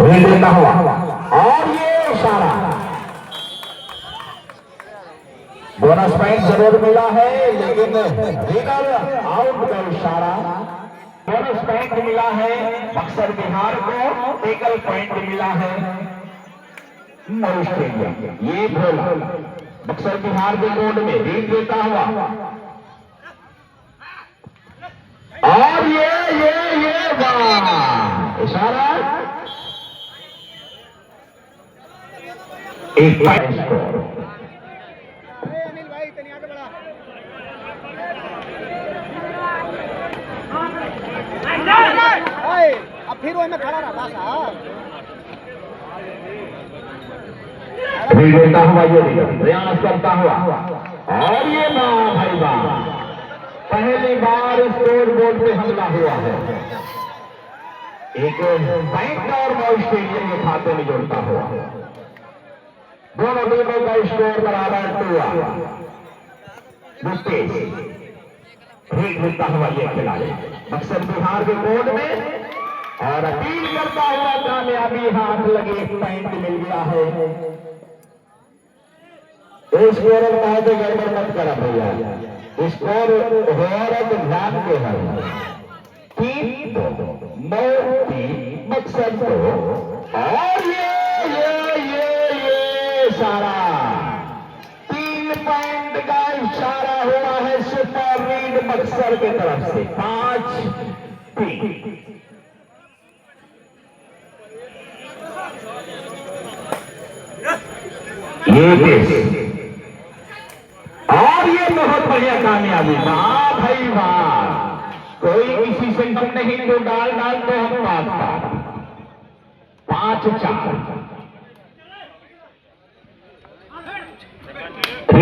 Read देता हुआ और ये इशारा बोनस पॉइंट जरूर मिला है, लेकिन रीडर आउट का इशारा। बोनस पॉइंट मिला है बक्सर बिहार को, टेकल पॉइंट मिला है ऑस्ट्रेलिया। ये बोला बक्सर बिहार के कोड में रीड देता हुआ और ये वाह इशारा एक पॉइंट स्कोर। अनिल भाई तनी आगे बढ़ा। अब फिर वही में खड़ा रहा साहब। रीड देता हुआ ये प्रयास करता हुआ और ये वाह भाई वाह, पहली बार स्कोर बोर्ड पे हमला हुआ है। एक पॉइंट और ऑस्ट्रेलिया के खाते में जोड़ता हुआ दोनों टीमों का स्कोर बराबर हुआ। रीड देता हुआ ये खिलाड़ी बक्सर बिहार के कोड में और अपील करता हुआ कामयाबी हाथ लगे, एक पॉइंट मिल गया है। स्कोर तो गड़बड़ मत करा भैया, स्कोर औरत नाम के है 3-9 बक्सर को और ये इशारा 3 पॉइंट का इशारा हुआ है सुपर रीड बक्सर की तरफ से 5-3। ये और ये बहुत बढ़िया कामयाबी, वाह भाई वाह, कोई किसी से कम नहीं तो डाल तो हम पास 5-4।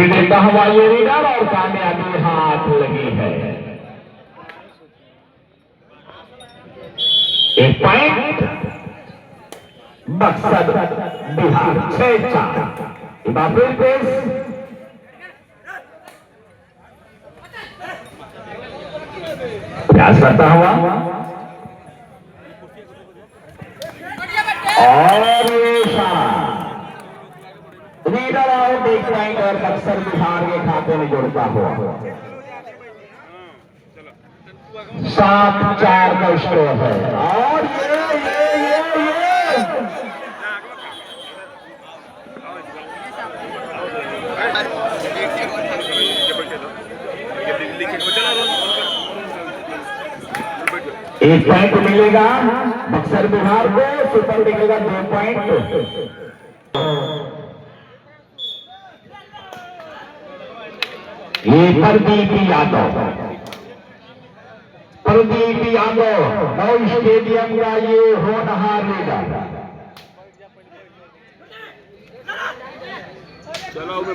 देता हुआ ये रीडर और कामयाबी हाथ लगी है। एक पॉइंट बक्सर बिहार 6-4। बाबुल पेश प्रयास करता हुआ और रीडर आउट, एक पॉइंट और बक्सर बिहार के खाते में जोड़ता हुआ 7-4 का स्कोर है। और एक पॉइंट मिलेगा बक्सर बिहार को, सुपर मिलेगा 2 पॉइंट। ये प्रदीप यादव नौ स्टेडियम का ये होनहार रीडर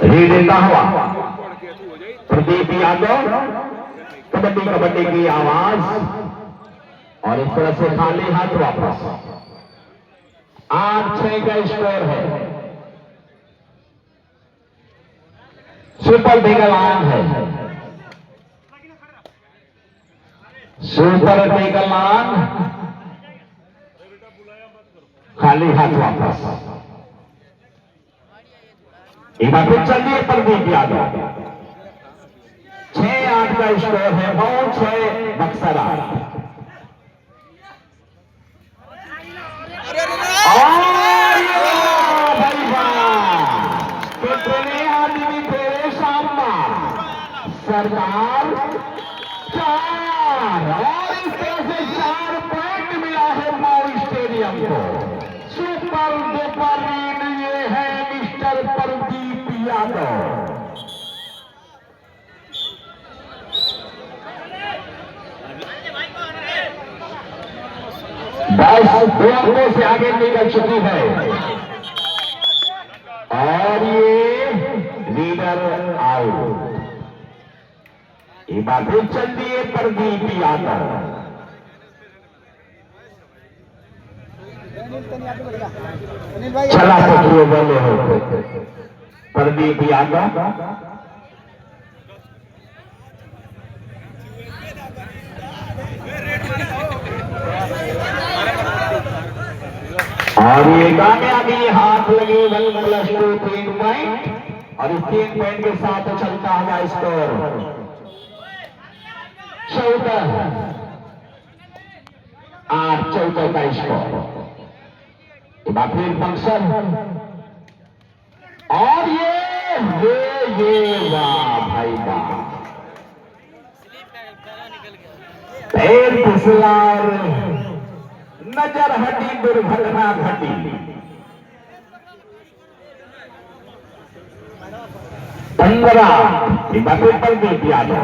रीड देता हुआ प्रदीप यादव। कबड्डी की आवाज और इस तरह से खाली हाथ वापस 8-6 का स्कोर है। सुपर बेगलान है, सुपर बेगलान खाली हाथ वापस। एक बार फिर चलिए प्रदीप यादव 6-8 का स्कोर है। 9-6 बक्सर 8। आदमी तेरे सामना सरदार 4 और इस तरह से 4 पॉइंट मिला है मऊ स्टेडियम को। सुपर डुपर रीड ये है मिस्टर प्रदीप यादव। बस 2 अंकों से आगे निकल चुकी है और ये लीडर आउट। ये बात फिर चलती है प्रदीप यादव। चला पकड़ो बोले हो प्रदीप यादव। और ये कामयाबी हाथ लगी 1+2 3 पॉइंट और इस 3 पॉइंट के साथ चलता हुआ स्कोर 14 का स्कोर। फिर फंक्शन और ये वाह भाई वाह, पैर फिसला और नजर हटी, दुर्घटना घटी। पंद्रह पर भी दिया गया।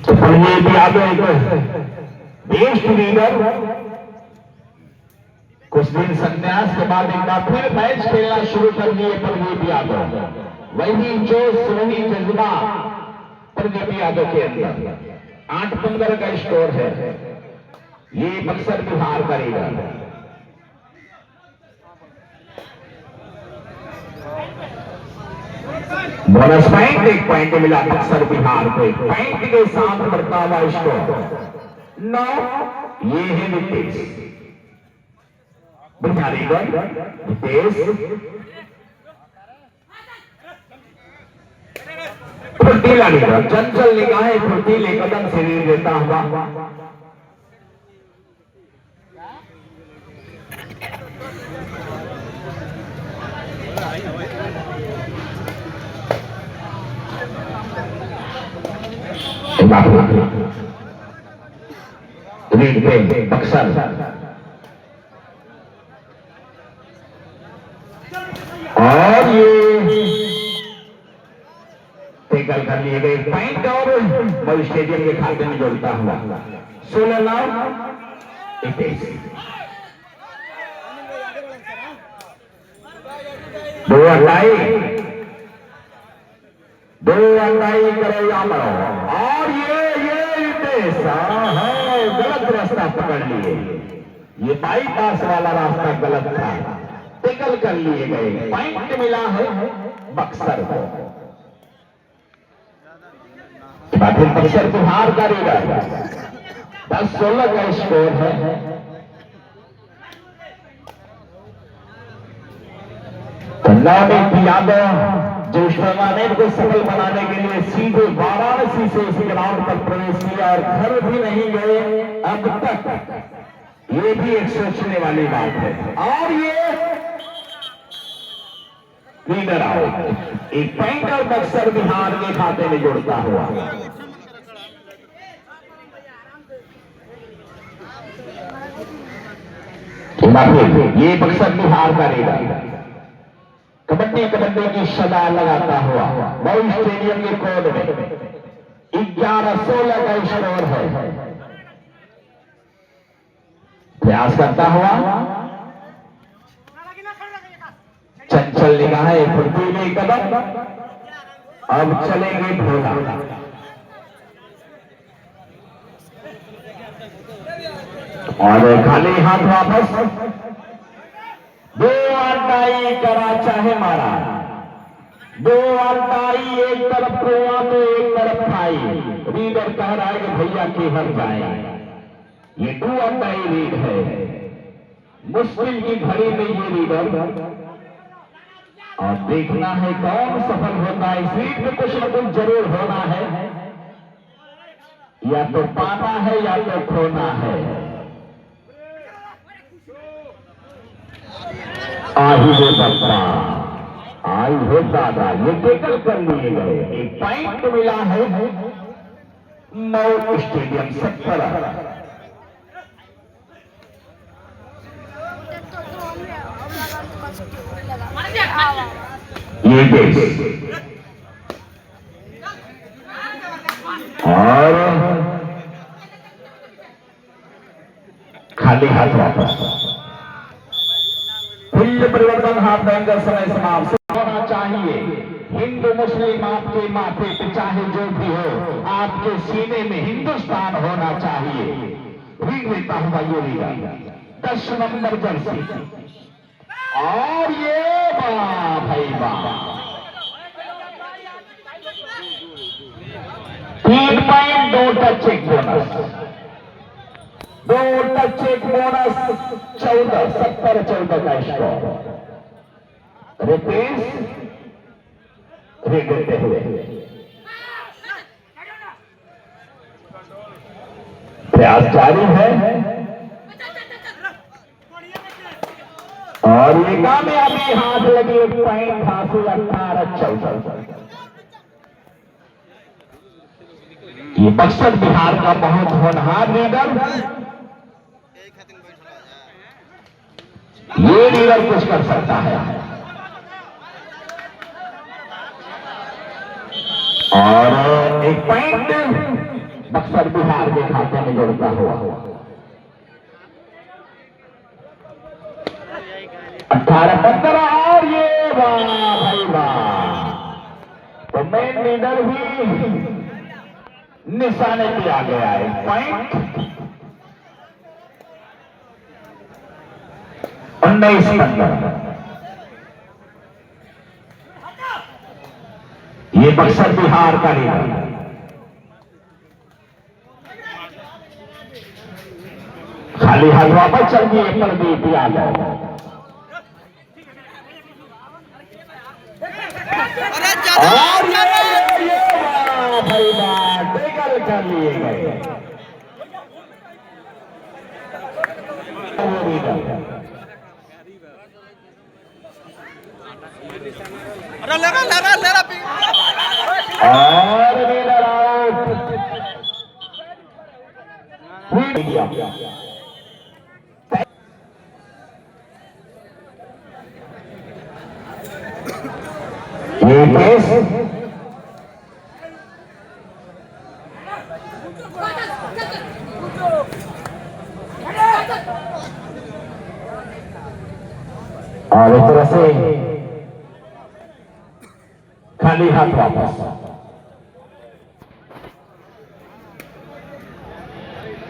तो ये भी आगे बेस्ट लीडर कुछ दिन संन्यास के बाद एक बार फिर मैच खेलना शुरू कर दिए प्रदीप यादव। वही जोश, वही जज्बा प्रदीप यादव के अंदर। 8-15 का स्कोर है। ये बक्सर बिहार करेगा। बोनस पॉइंट 1 पॉइंट मिला बक्सर बिहार को। 1 पॉइंट के साथ बढ़ता हुआ स्कोर 9। ये है नितेश बिहारीगढ़। नितेश फुर्तीला लीडर, चंचल निगाहें, फुर्तीले कदम से रील देता हुआ रीड पे बक्सर। और ये टेकल कर लिए गए पॉइंट और बल स्टेडियम के खाते में जोड़ता हुआ 16-21। 2 अंडाई करे यादव। और ये गलत रास्ता पकड़ लिए। ये बाईपास वाला रास्ता गलत था, टेकल कर लिए गए। पॉइंट मिला है बक्सर को। बक्सर बिहार करेगा। 10-16 का स्कोर है। नवनीत यादव जो इस टूर्नामेंट को सफल बनाने के लिए सीधे वाराणसी से इस ग्राउंड पर प्रवेश किया और घर भी नहीं गए अब तक, ये भी एक सोचने वाली बात है। और ये लीडर आउट। 1 पॉइंट और बक्सर बिहार के खाते में जोड़ता हुआ। ये बक्सर बिहार का लीडर कबड्डी की सदा लगाता हुआ बहु स्टेडियम के कोड में 11-16 का स्कोर है। प्रयास करता हुआ चंचल निगाहें, फुर्तीले कदम। अब चलेंगे भोला। और खाली हाथ वापस। 2 अंडाई करा चाहे मारा। 2 अंडाई, एक तरफ कुआ तो एक तरफ खाई। रीडर कह रहा है कि भैया किधर जाए। ये 2 अंडाई रीड है। मुश्किल की घड़ी में ये रीडर और देखना है कौन सफल होता है। इस रीड में कुछ न कुछ जरूर होना है, या तो पाना है या तो खोना है। आई हो बप्पा, आई हो दादा, ये टेकल कर लिए गए। 1 पॉइंट मिला है मऊ स्टेडियम 17। ये देश और खाली हाथ वापस। मूल्य परिवर्तन हाथ बैंकर समय समाप्त होना चाहिए। हिंदू मुस्लिम आपके माथे पे चाहे जो भी हो, आपके सीने में हिंदुस्तान होना चाहिए। रीड लेता हुआ ये रीडर 10 नंबर जर्सी। और ये वाह भाई वाह, 3 पॉइंट पॉइंट, 2 टच एक बोनस, 2 टच एक बोनस, 14, 17-14 का स्कोर। रितेश देते हुए प्रयास जारी है और ये कामयाबी हाथ लगी। 1 पॉइंट हासिल, 18-14। ये बक्सर बिहार का बहुत होनहार लीडर, ये लीडर कुछ कर सकता है और 1 पॉइंट बक्सर बिहार के खाते में जुड़ता हुआ 18-15। और ये वाह भाई वाह, तो मेन लीडर भी निशाने पे आ गया है। 1 पॉइंट, 19-15। ये बक्सर बिहार का लीडर। खाली हाथ वापस चल दिए प्रदीप यादव। और ये भाई बात टेकल कर लिए गए। और लीडर आउट। ये केस और इस तरह से खाली हाथ वापस।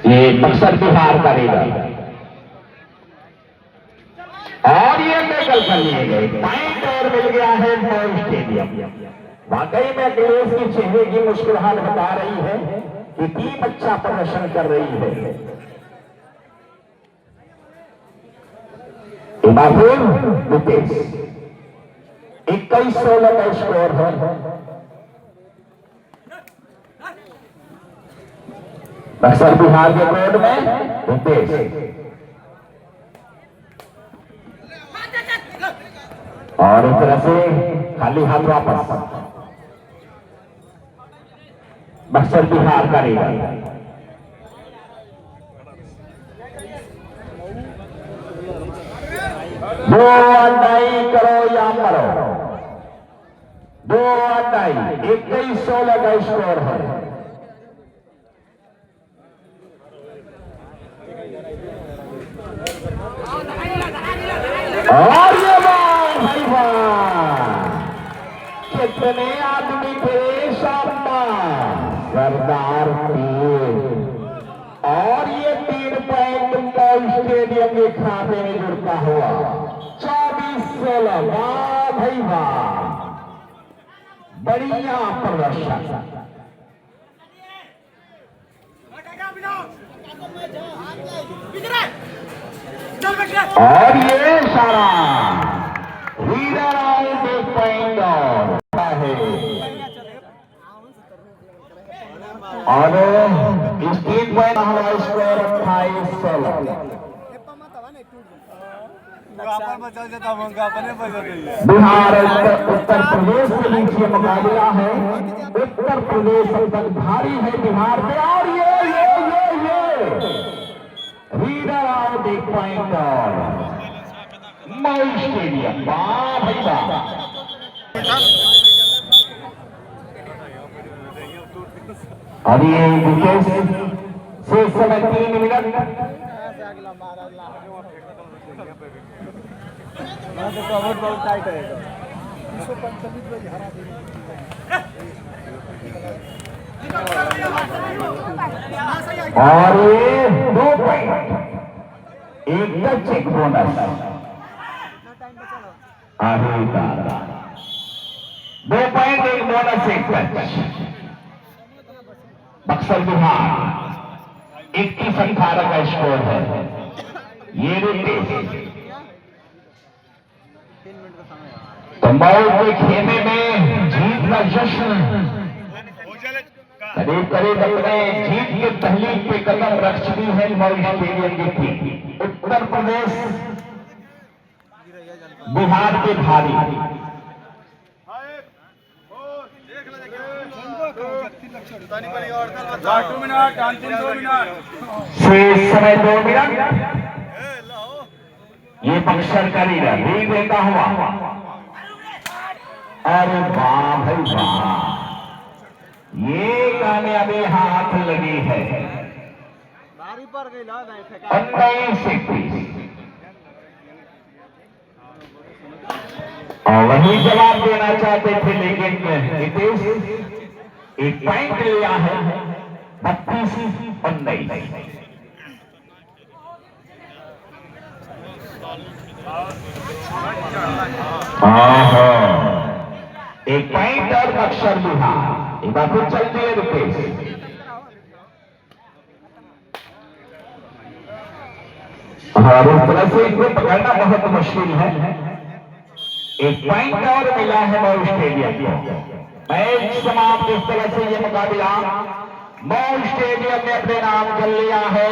ये बक्सर बिहार का लीडर और ये टैकल कर लिए गए। पॉइंट और मिल गया है मॉल स्टेडियम। वाकई में अखिलेश की चेहरे की मुस्कुराहट बता रही है कि टीम अच्छा प्रदर्शन कर रही है। बाबूल रुपेश 21-16 का स्कोर है। बक्सर बिहार के बोर्ड में रुपेश और इस तरह से खाली हाथ वापस। बक्सर बिहार का लीडर दो अंडाई करो या मरो, 2 अंडाई 21-16 का स्कोर है। और ये भाई वाह, कितने आदमी थे शाबाश सरदार थे। और ये 3 पॉइंट मॉल स्टेडियम के खाते में जुड़ता हुआ 24-16। वाह भाई वाह, बढ़िया प्रदर्शन। और ये सारा लीडर आउट 1 पॉइंट और इस 3 पॉइंट हमारा स्कोर 28-16। बिहार उत्तर प्रदेश के बीच ये मुकाबला है। उत्तर प्रदेश तक भारी है बिहार में। और ये लीडर आउट 1 पॉइंट और मॉल स्टेडियम। वाह भाई वाह, और ये विकेट से समय 3 मिनट। बहुत टाइट है। और ये 2 पॉइंट, 1 टच 1 बोनस। अरे दादा, 2 point 1 bonus 1 touch. Buxar Buxar Bihar 21-18 का स्कोर है। ये रितेश 3 मिनट का समय है। तो मऊ के खेमे में जीत का जश्न करीब करीब अपने जीत के पहली पे कदम रख चुकी है मऊ स्टेडियम की टीम। उत्तर प्रदेश बिहार के भारी शेष समय 2 मिनट। ये बक्सर का लीडर लीड देता हुआ, अरे वाह भाई वाह, ये कामयाबी हाथ लगी है। भारी पड़ गई ना 19-21 और वही जवाब देना चाहते थे, लेकिन नितेश एक पॉइंट लिया है 32-19। एक पॉइंट और बक्सर बिहार। एक बार फिर चलती है रितेश। और इस तरह से इनको पकड़ना बहुत मुश्किल है। एक पॉइंट और मिला है मऊ स्टेडियम को। मैच समाप्त। इस तरह से ये मुकाबला मऊ स्टेडियम ने अपने नाम कर लिया है।